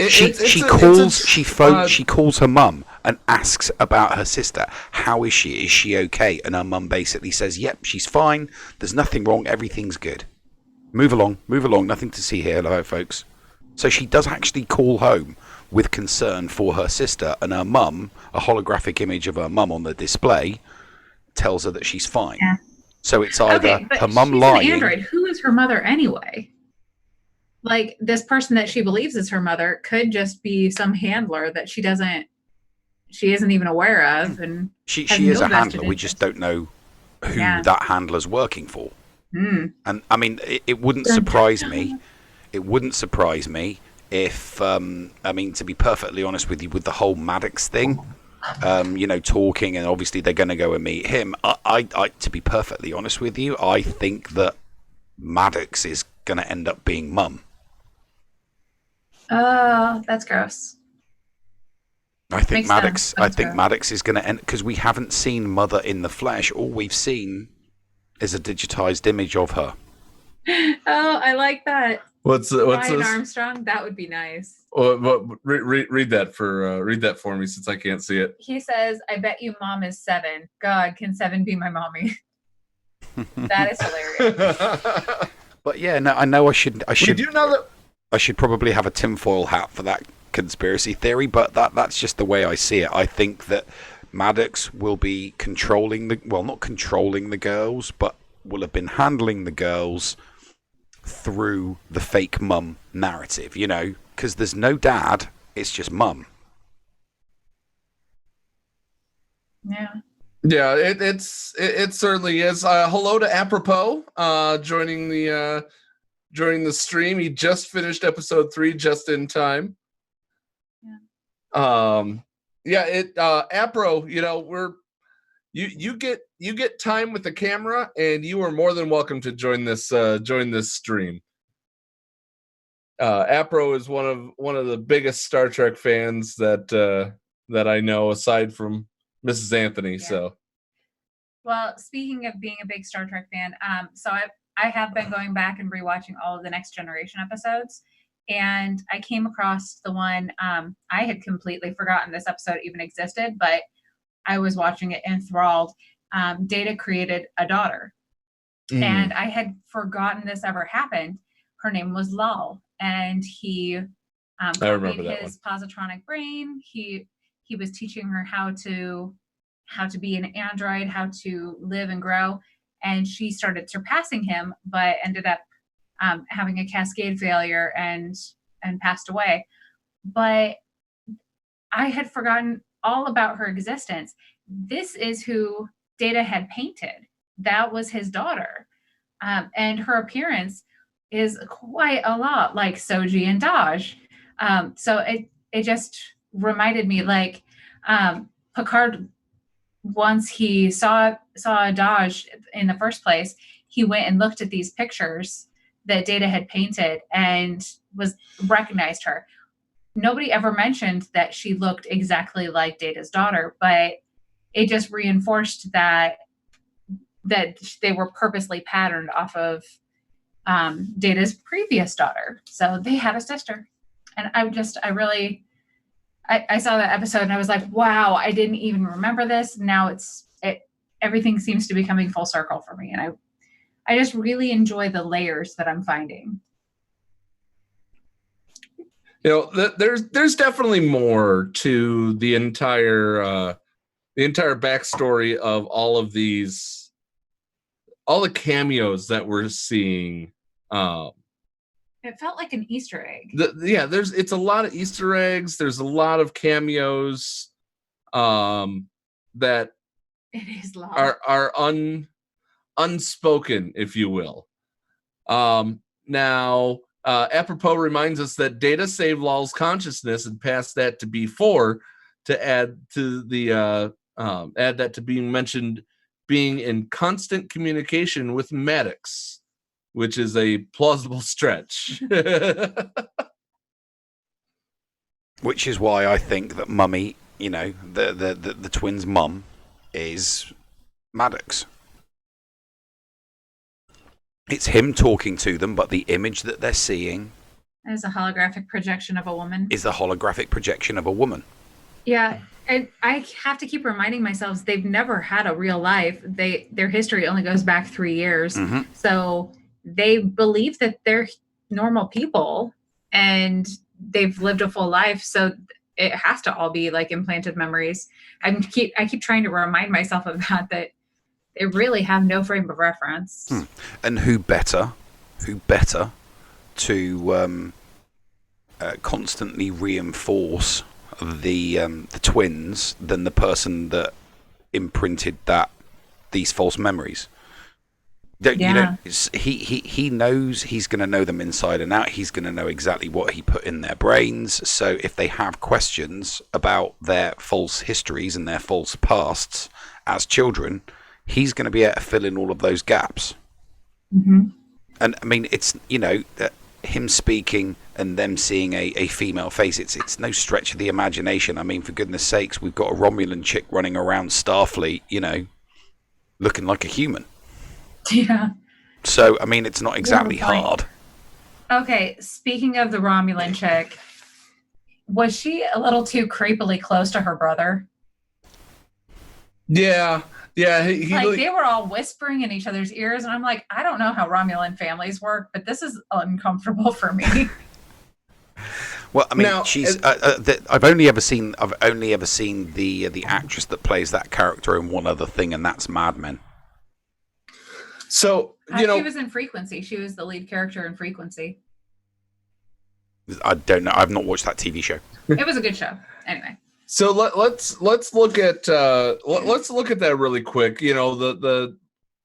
[SPEAKER 2] She calls her mum and asks about her sister. How is she? Is she okay? And her mum basically says, "Yep, she's fine. There's nothing wrong. Everything's good. Move along. Nothing to see here, hello, folks." So she does actually call home with concern for her sister, and her mum, a holographic image of her mum on the display, tells her that she's fine. Yeah. So it's either her mum lying.
[SPEAKER 3] An android. Who is her mother anyway? Like, this person that she believes is her mother could just be some handler that she isn't even aware of, and
[SPEAKER 2] she is a handler. We just don't know who that handler's working for. And I mean, it wouldn't surprise me. It wouldn't surprise me if, to be perfectly honest with you, with the whole Maddox thing, talking, and obviously they're going to go and meet him. I, to be perfectly honest with you, I think that Maddox is going to end up being Mum.
[SPEAKER 3] Oh, that's gross.
[SPEAKER 2] I think Maddox is going to end, because we haven't seen Mother in the flesh. All we've seen is a digitized image of her.
[SPEAKER 3] Oh, I like that.
[SPEAKER 1] What's
[SPEAKER 3] Brian
[SPEAKER 1] this?
[SPEAKER 3] Armstrong? That would be nice.
[SPEAKER 1] Read that for me, since I can't see it.
[SPEAKER 3] He says, "I bet you Mom is 7. God, can 7 be my mommy?" That is hilarious.
[SPEAKER 2] But yeah, no, I know I should.
[SPEAKER 1] We do know that.
[SPEAKER 2] I should probably have a tinfoil hat for that conspiracy theory, but that's just the way I see it. I think that Maddox will be not controlling the girls, but will have been handling the girls through the fake mum narrative, because there's no dad, it's just mum.
[SPEAKER 3] Yeah.
[SPEAKER 1] Yeah, it certainly is. Hello to Apropos, joining the stream. He just finished episode 3 just in time. Yeah. Apro, you get time with the camera, and you are more than welcome to join this stream. Apro is one of the biggest Star Trek fans that I know, aside from Mrs. Anthony.
[SPEAKER 3] Yeah.
[SPEAKER 1] So,
[SPEAKER 3] well, speaking of being a big Star Trek fan, so I have been going back and rewatching all of the Next Generation episodes, and I came across the one, I had completely forgotten this episode even existed, but I was watching it enthralled. Data created a daughter, and I had forgotten this ever happened. Her name was Lal, and he copied his positronic brain. He was teaching her how to be an android, how to live and grow, and she started surpassing him, but ended up having a cascade failure and passed away. But I had forgotten all about her existence. This is who Data had painted. That was his daughter. And her appearance is quite a lot like Soji and Daj. So it just reminded me, like, Picard, once he saw Daj in the first place, he went and looked at these pictures that Data had painted and recognized her. Nobody ever mentioned that she looked exactly like Data's daughter, but it just reinforced that they were purposely patterned off of Data's previous daughter. So they had a sister. And I saw that episode and I was like, wow, I didn't even remember this. Now everything seems to be coming full circle for me. And I just really enjoy the layers that I'm finding.
[SPEAKER 1] There's definitely more to the entire backstory of all of these, all the cameos that we're seeing.
[SPEAKER 3] It felt like an Easter egg.
[SPEAKER 1] It's a lot of Easter eggs. There's a lot of cameos that
[SPEAKER 3] it is long.
[SPEAKER 1] are unspoken, if you will. Now, apropos reminds us that Data saved Lol's consciousness and passed that to B4 to add to the add that to being mentioned being in constant communication with Maddox, which is a plausible stretch.
[SPEAKER 2] Which is why I think that Mummy, the twins' mum, is Maddox. It's him talking to them, but the image that they're seeing
[SPEAKER 3] is a holographic projection of a woman.
[SPEAKER 2] Is the holographic projection of a woman.
[SPEAKER 3] Yeah, and I have to keep reminding myself they've never had a real life. Their history only goes back 3 years.
[SPEAKER 2] Mm-hmm.
[SPEAKER 3] So they believe that they're normal people and they've lived a full life. So it has to all be like implanted memories. I keep trying to remind myself of that they really have no frame of reference.
[SPEAKER 2] And who better to constantly reinforce the twins than the person that imprinted these false memories? He knows, he's going to know them inside and out. He's going to know exactly what he put in their brains. So if they have questions about their false histories and their false pasts as children, he's going to be able to fill in all of those gaps.
[SPEAKER 3] Mm-hmm.
[SPEAKER 2] And I mean, it's, him speaking and them seeing a female face, it's no stretch of the imagination. I mean, for goodness sakes, we've got a Romulan chick running around Starfleet, looking like a human.
[SPEAKER 3] Yeah.
[SPEAKER 2] So, I mean, it's not exactly hard.
[SPEAKER 3] Okay, speaking of the Romulan chick, was she a little too creepily close to her brother?
[SPEAKER 1] Yeah.
[SPEAKER 3] They were all whispering in each other's ears, and I'm like, I don't know how Romulan families work, but this is uncomfortable for me.
[SPEAKER 2] Well, I mean, now, she's. I've only ever seen the actress that plays that character in one other thing, and that's Mad Men.
[SPEAKER 1] So
[SPEAKER 3] she was in Frequency. She was the lead character in Frequency.
[SPEAKER 2] I don't know. I've not watched that TV show.
[SPEAKER 3] It was a good show. Anyway.
[SPEAKER 1] So let's look at that really quick. The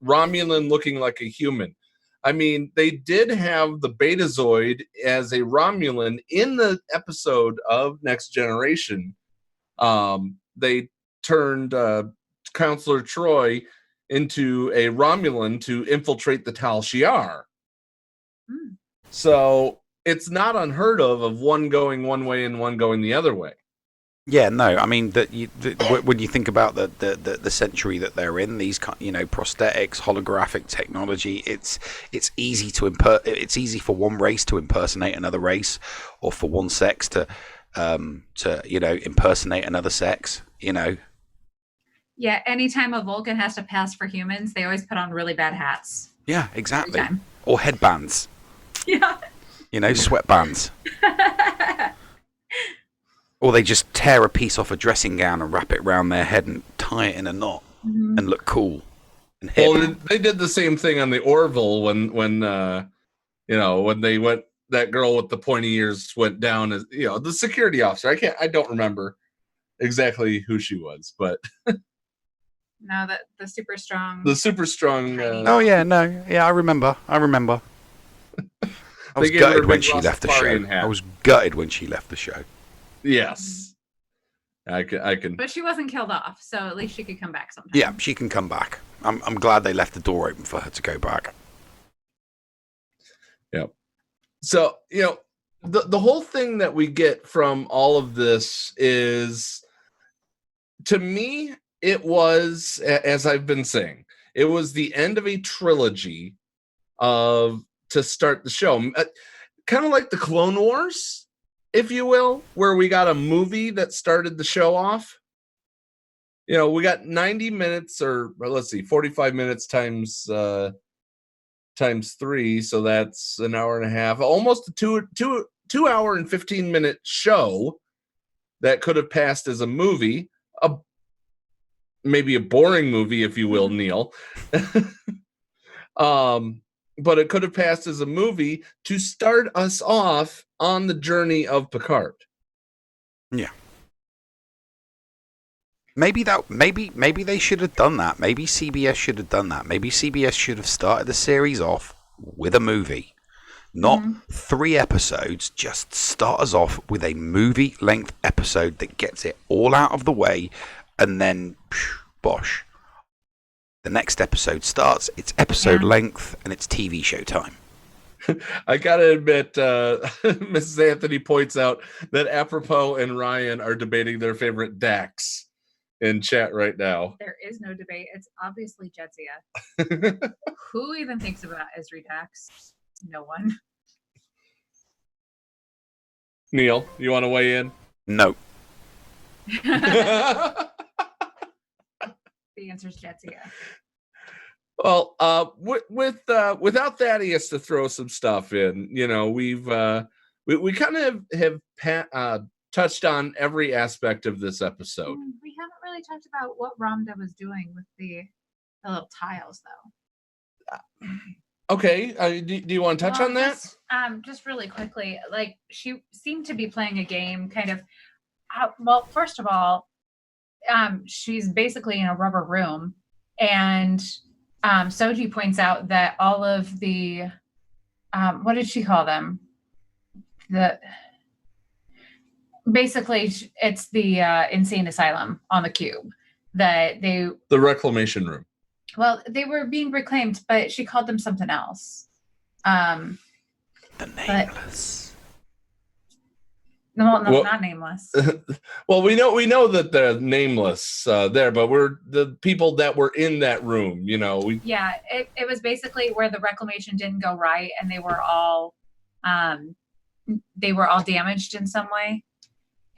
[SPEAKER 1] Romulan looking like a human. I mean, they did have the Betazoid as a Romulan in the episode of Next Generation. They turned Counselor Troy into a Romulan to infiltrate the Tal Shiar. So it's not unheard of one going one way and one going the other way.
[SPEAKER 2] Yeah, no, I mean when you think about the century that they're in, these prosthetics, holographic technology, it's easy it's easy for one race to impersonate another race, or for one sex to impersonate another sex.
[SPEAKER 3] Yeah, anytime a Vulcan has to pass for humans, they always put on really bad hats.
[SPEAKER 2] Yeah, exactly. Or headbands.
[SPEAKER 3] Yeah.
[SPEAKER 2] Sweatbands. Or they just tear a piece off a dressing gown and wrap it around their head and tie it in a knot and look cool and hip.
[SPEAKER 1] Well, they did the same thing on the Orville when they went, that girl with the pointy ears went down as the security officer. I don't remember. exactly who she was, but
[SPEAKER 3] No, that the super strong.
[SPEAKER 1] the super strong.
[SPEAKER 2] Oh yeah, no, yeah, I remember. I was
[SPEAKER 1] gave her a
[SPEAKER 2] gutted when
[SPEAKER 1] big
[SPEAKER 2] she left the show.
[SPEAKER 1] Rastafarian hat.
[SPEAKER 2] I was gutted when she left the show.
[SPEAKER 1] Yes, I can.
[SPEAKER 3] But she wasn't killed off, so at least she could come back sometime.
[SPEAKER 2] Yeah, she can come back. I'm glad they left the door open for her to go back.
[SPEAKER 1] Yeah. So, the whole thing that we get from all of this is, to me, it was, as I've been saying, it was the end of a trilogy to start the show. Kind of like the Clone Wars, if you will, where we got a movie that started the show off. We got 90 minutes, or let's see, 45 minutes times 3, so that's an hour and a half, almost a 2 hour and 15-minute show that could have passed as a movie, maybe a boring movie, if you will, Neil. But it could have passed as a movie to start us off on the journey of Picard.
[SPEAKER 2] Yeah. Maybe they should have done that. Maybe CBS should have done that. Maybe CBS should have started the series off with a movie. Not 3 episodes, just start us off with a movie-length episode that gets it all out of the way, and then, bosh. The next episode starts, it's episode length, and it's TV show time.
[SPEAKER 1] I gotta admit, Mrs. Anthony points out that Apropos and Ryan are debating their favorite Dax in chat right now.
[SPEAKER 3] There is no debate. It's obviously Jadzia. Who even thinks about Ezri Dax? No one.
[SPEAKER 1] Neil, you want to weigh in?
[SPEAKER 2] No.
[SPEAKER 3] The answer is Jadzia.
[SPEAKER 1] Well, without Thaddeus to throw some stuff in, we kind of have touched on every aspect of this episode.
[SPEAKER 3] We haven't really talked about what Ramda was doing with the little tiles, though.
[SPEAKER 1] Okay, do you want to touch on that?
[SPEAKER 3] Just really quickly, like, she seemed to be playing a game, kind of. Well, first of all, she's basically in a rubber room, and Soji points out that all of the what did she call them? Basically, it's the insane asylum on the cube that the
[SPEAKER 1] reclamation room.
[SPEAKER 3] Well, they were being reclaimed, but she called them something else.
[SPEAKER 2] The Nameless.
[SPEAKER 3] No, not Nameless.
[SPEAKER 1] Well, we know that they're nameless there, but we're the people that were in that room.
[SPEAKER 3] Yeah, it was basically where the reclamation didn't go right, and they were all damaged in some way.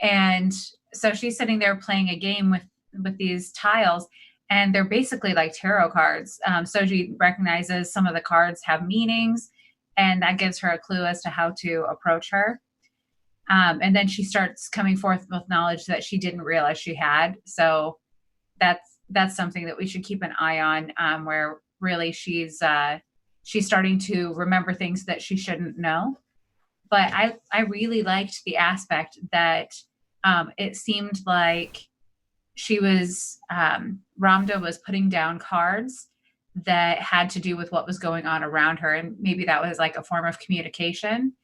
[SPEAKER 3] And so she's sitting there playing a game with these tiles, and they're basically like tarot cards. Soji recognizes some of the cards have meanings, and that gives her a clue as to how to approach her. And then she starts coming forth with knowledge that she didn't realize she had. So that's something that we should keep an eye on, where really she's starting to remember things that she shouldn't know. But I really liked the aspect that it seemed like she was, Ramda was putting down cards that had to do with what was going on around her. And maybe that was like a form of communication.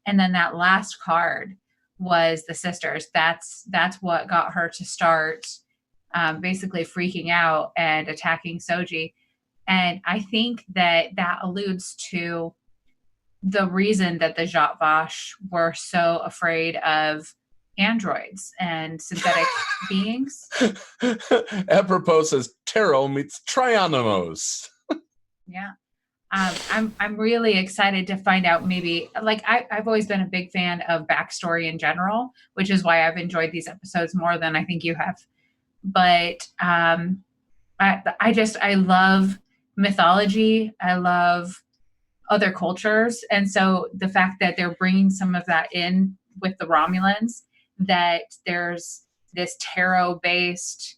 [SPEAKER 3] And then that last card was the sisters. That's what got her to start basically freaking out and attacking Soji. And I think that alludes to the reason that the Zhat Vash were so afraid of androids and synthetic beings.
[SPEAKER 1] Apropos says tarot meets Trianimos.
[SPEAKER 3] Yeah. I'm really excited to find out, maybe, like, I've always been a big fan of backstory in general, which is why I've enjoyed these episodes more than I think you have. But I love mythology. I love other cultures. And so the fact that they're bringing some of that in with the Romulans, that there's this tarot-based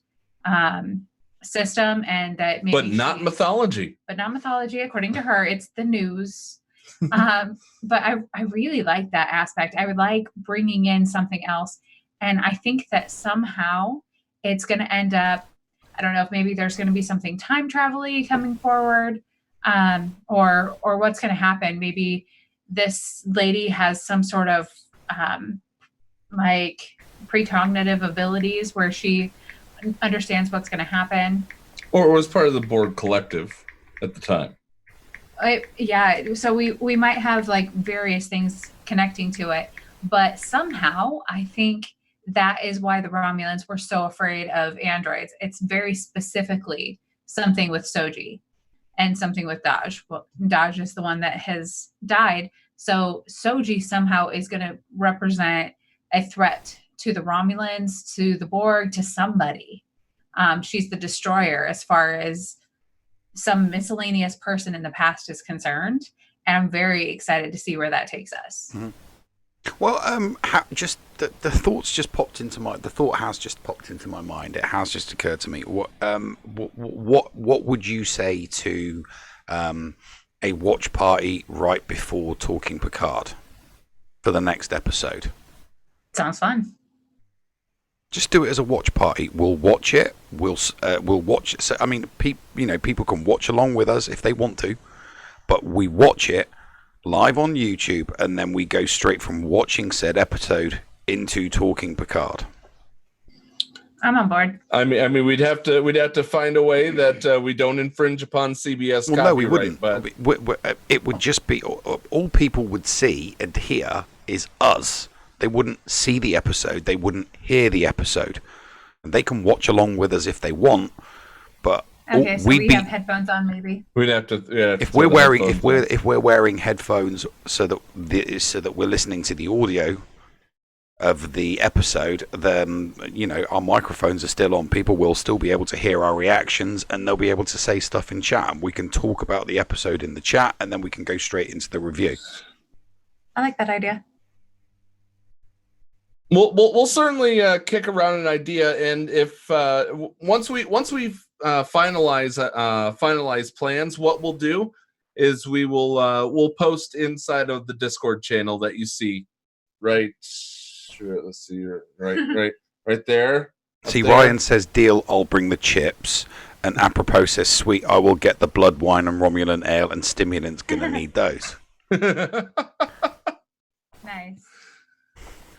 [SPEAKER 3] system, and that maybe
[SPEAKER 1] but not mythology,
[SPEAKER 3] according to her. It's the news. But I really like that aspect. I would like bringing in something else. And I think that somehow it's going to end up, I don't know if maybe there's going to be something time travel-y coming forward, or what's going to happen. Maybe this lady has some sort of like precognitive abilities where she understands what's going to happen.
[SPEAKER 1] Or was part of the Borg collective at the time.
[SPEAKER 3] Yeah, so we might have like various things connecting to it, but somehow I think that is why the Romulans were so afraid of androids. It's very specifically something with Soji and something with Daj. Well, Daj is the one that has died. So Soji somehow is going to represent a threat to the Romulans, to the Borg, to somebody. She's the destroyer as far as some miscellaneous person in the past is concerned. And I'm very excited to see where that takes us.
[SPEAKER 2] Mm-hmm. Well, just the thoughts just popped into my. The thought has just popped into my mind. It has just occurred to me. What would you say to a watch party right before talking Picard for the next episode?
[SPEAKER 3] Sounds fun.
[SPEAKER 2] Just do it as a watch party. We'll watch it. We'll watch it. So I mean, people can watch along with us if they want to, but we watch it live on YouTube, and then we go straight from watching said episode into talking Picard.
[SPEAKER 3] I'm on board.
[SPEAKER 1] I mean, we'd have to find a way that we don't infringe upon CBS copyright.
[SPEAKER 2] No, we wouldn't.
[SPEAKER 1] But
[SPEAKER 2] it would just be all people would see and hear is us. They wouldn't see the episode. They wouldn't hear the episode. And they can watch along with us if they want, but
[SPEAKER 3] okay, so we have headphones on, maybe.
[SPEAKER 1] We'd have to.
[SPEAKER 2] If we're wearing headphones, so that we're listening to the audio of the episode, then our microphones are still on. People will still be able to hear our reactions, and they'll be able to say stuff in chat. And we can talk about the episode in the chat, and then we can go straight into the review.
[SPEAKER 3] I like that idea.
[SPEAKER 1] We'll certainly kick around an idea, and if once we've finalize plans, what we'll do is we'll post inside of the Discord channel that you see right. Let's see, right there.
[SPEAKER 2] See, Ryan says, "Deal. I'll bring the chips." And apropos says, "Sweet. I will get the blood wine and Romulan ale and stimulants. Gonna need those."
[SPEAKER 3] Nice.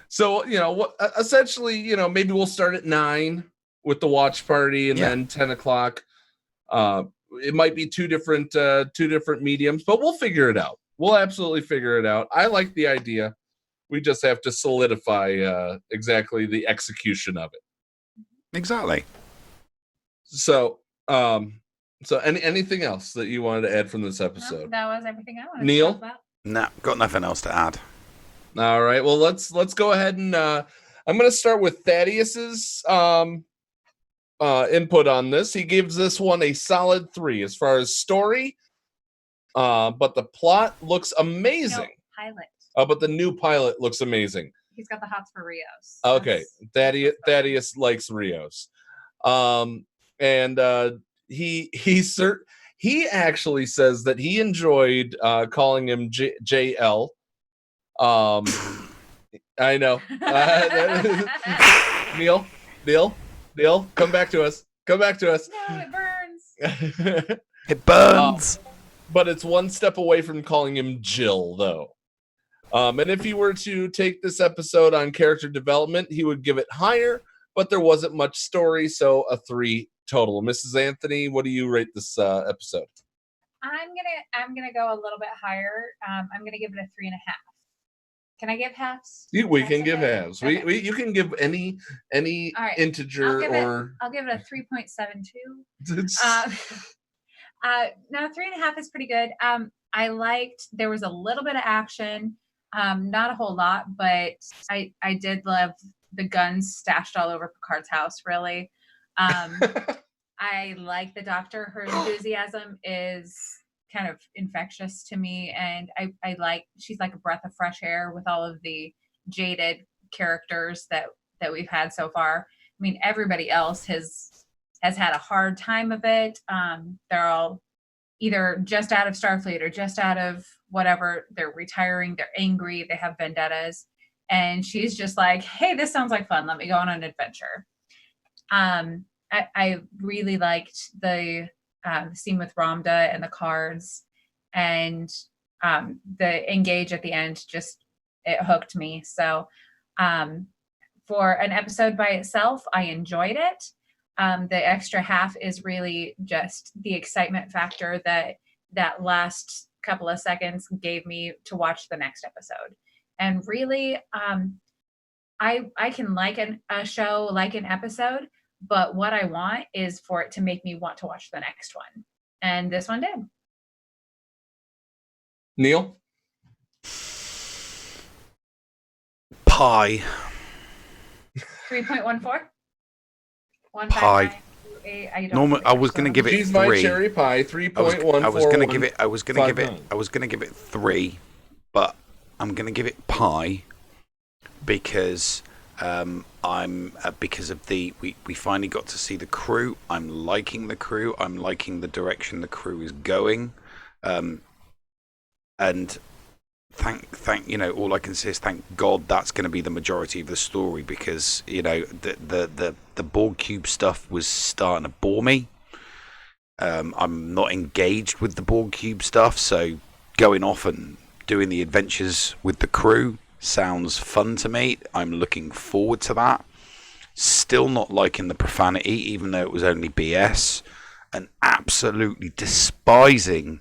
[SPEAKER 1] So, essentially, maybe we'll start at 9 with the watch party, and then 10 o'clock. It might be two different mediums, but we'll figure it out. We'll absolutely figure it out. I like the idea. We just have to solidify exactly the execution of it.
[SPEAKER 2] Exactly.
[SPEAKER 1] So, anything else that you wanted to add from this episode?
[SPEAKER 3] No, that was everything I wanted
[SPEAKER 1] Neil?
[SPEAKER 3] to talk about.
[SPEAKER 2] Nah, got nothing else to add.
[SPEAKER 1] All right. Well, let's go ahead and I'm going to start with Thaddeus's input on this. He gives this one a solid 3 as far as story, but the plot looks amazing.
[SPEAKER 3] No, pilot.
[SPEAKER 1] But the new pilot looks amazing.
[SPEAKER 3] He's got the hots for Rios.
[SPEAKER 1] Okay, Thaddeus likes Rios, and he actually says that he enjoyed calling him JL. I know. Neil, come back to us.
[SPEAKER 3] No, it burns.
[SPEAKER 2] It burns.
[SPEAKER 1] But it's one step away from calling him Jill, though. And if he were to take this episode on character development, he would give it higher, but there wasn't much story, so a 3 total. Mrs. Anthony, what do you rate this episode?
[SPEAKER 3] I'm gonna go a little bit higher. I'm gonna give it a 3.5. Can I give halves?
[SPEAKER 1] We can give halves. Okay. You can give any right. Integer
[SPEAKER 3] I'll give it a 3.72. No, 3.5 is pretty good. I liked there was a little bit of action, not a whole lot, but I did love the guns stashed all over Picard's house. Really, I like the Doctor. Her enthusiasm is kind of infectious to me, and I like she's like a breath of fresh air with all of the jaded characters that we've had so far. I mean, everybody else has had a hard time of it. They're all either just out of Starfleet or just out of whatever. They're retiring. They're angry. They have vendettas. and she's just like, hey, this sounds like fun. Let me go on an adventure. I really liked the scene with Ramda and the cards, and the engage at the end, just it hooked me. So for an episode by itself, I enjoyed it. The extra half is really just the excitement factor that last couple of seconds gave me to watch the next episode. And really, I can like a show, like an episode, but what I want is for it to make me want to watch the next one. And this one did.
[SPEAKER 1] Neil?
[SPEAKER 2] Pie.
[SPEAKER 3] 3.14?
[SPEAKER 2] Pie. Normal. I was going to give it
[SPEAKER 1] Cheese
[SPEAKER 2] 3.
[SPEAKER 1] my cherry pie. 3.1.
[SPEAKER 2] I was going to give it. I was going to give it 3, but I'm going to give it pie because because of we finally got to see the crew. I'm liking the crew. I'm liking the direction the crew is going, and thank all I can say is thank God that's going to be the majority of the story, because the Borg cube stuff was starting to bore me. I'm not engaged with the Borg cube stuff, so going off and doing the adventures with the crew sounds fun to me. I'm looking forward to that. Still not liking the profanity, even though it was only BS, and absolutely despising.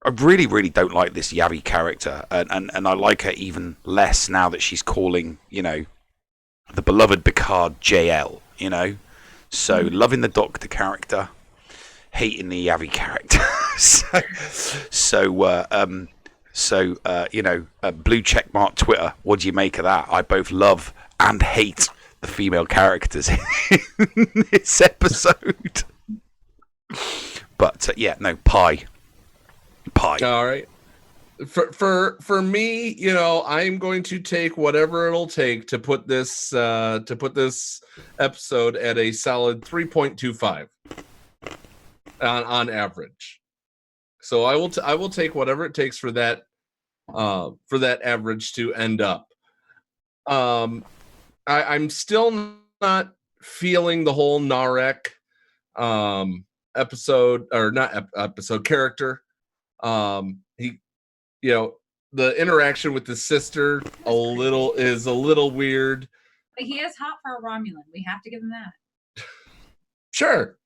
[SPEAKER 2] I really, really don't like this Yavi character, and I like her even less now that she's calling, the beloved Picard JL, So loving the Doctor character, hating the Yavi character. Blue checkmark Twitter. What do you make of that? I both love and hate the female characters in this episode. But pie.
[SPEAKER 1] All right. For me, I'm going to take whatever it'll take to put this episode at a solid 3.25 on average. So I will take whatever it takes for that average to end up. I'm still not feeling the whole Narek episode, or not episode, character. He, the interaction with his sister is a little weird.
[SPEAKER 3] But he is hot for a Romulan. We have to give him that.
[SPEAKER 1] Sure.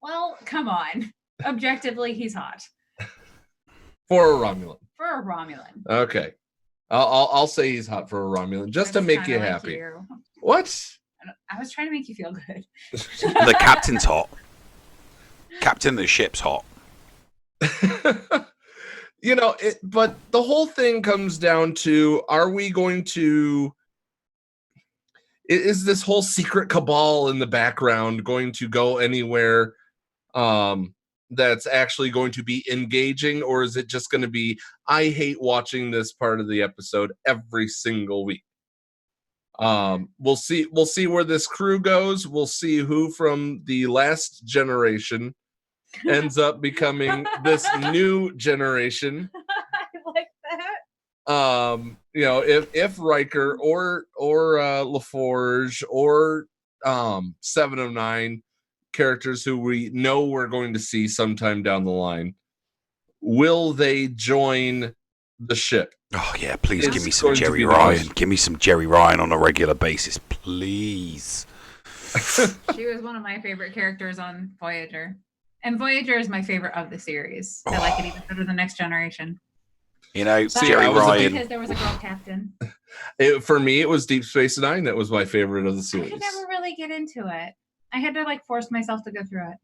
[SPEAKER 3] Well, come on. Objectively, he's hot.
[SPEAKER 1] For a Romulan.
[SPEAKER 3] For a Romulan.
[SPEAKER 1] Okay. I'll say he's hot for a Romulan, just to make you happy. You. What?
[SPEAKER 3] I was trying to make you feel good.
[SPEAKER 2] The captain's hot. Captain of the ship's hot.
[SPEAKER 1] But the whole thing comes down to, are we going to, is this whole secret cabal in the background going to go anywhere that's actually going to be engaging, or is it just going to be, I hate watching this part of the episode every single week? We'll see where this crew goes. We'll see who from the last generation ends up becoming this new generation.
[SPEAKER 3] I like that.
[SPEAKER 1] If Riker or LaForge or 709 characters who we know we're going to see sometime down the line, will they join the ship?
[SPEAKER 2] Oh yeah, please give me some Jerry Ryan. Give me some Jerry Ryan on a regular basis, please.
[SPEAKER 3] She was one of my favorite characters on Voyager. And Voyager is my favorite of the series. I like it even better than Next Generation.
[SPEAKER 2] Jerry Ryan.
[SPEAKER 3] Because there was a girl captain.
[SPEAKER 1] For me, it was Deep Space Nine that was my favorite of the series.
[SPEAKER 3] I could never really get into it. I had to force myself to go through it.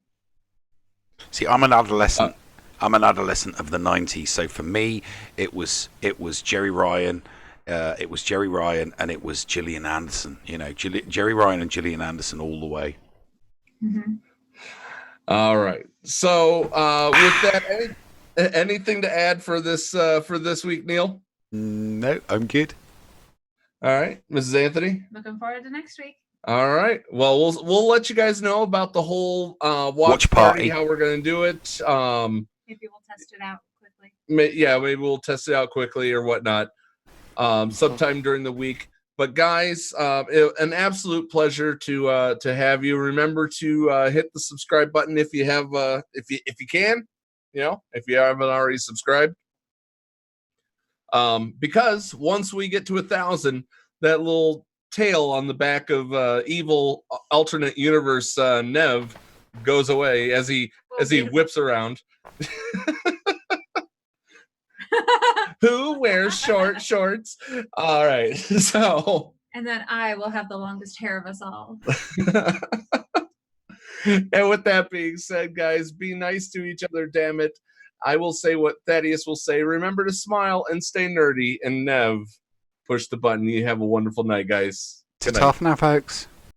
[SPEAKER 2] See, I'm an adolescent. I'm an adolescent of the 90s. So for me, it was Jerry Ryan. It was Jerry Ryan, and it was Gillian Anderson. Jerry Ryan and Gillian Anderson all the way.
[SPEAKER 3] Mm-hmm.
[SPEAKER 1] All right. So with that, anything to add for this week, Neil?
[SPEAKER 2] No, I'm good.
[SPEAKER 1] All right, Mrs. Anthony.
[SPEAKER 3] Looking forward to next week.
[SPEAKER 1] All right. Well, we'll let you guys know about the whole watch party, how we're going to do it.
[SPEAKER 3] Maybe we'll test it out quickly.
[SPEAKER 1] Maybe we'll test it out quickly or whatnot. sometime during the week. But guys, an absolute pleasure to have you. Remember to hit the subscribe button if you have if you can, if you haven't already subscribed. Because once we get to 1,000, that little tail on the back of evil alternate universe Nev goes away as he whips around. Who wears short shorts? All right, so.
[SPEAKER 3] And then I will have the longest hair of us all.
[SPEAKER 1] And with that being said, guys, be nice to each other, damn it. I will say what Thaddeus will say. Remember to smile and stay nerdy. And Nev, push the button. You have a wonderful night, guys.
[SPEAKER 2] Ta-ta for now, folks.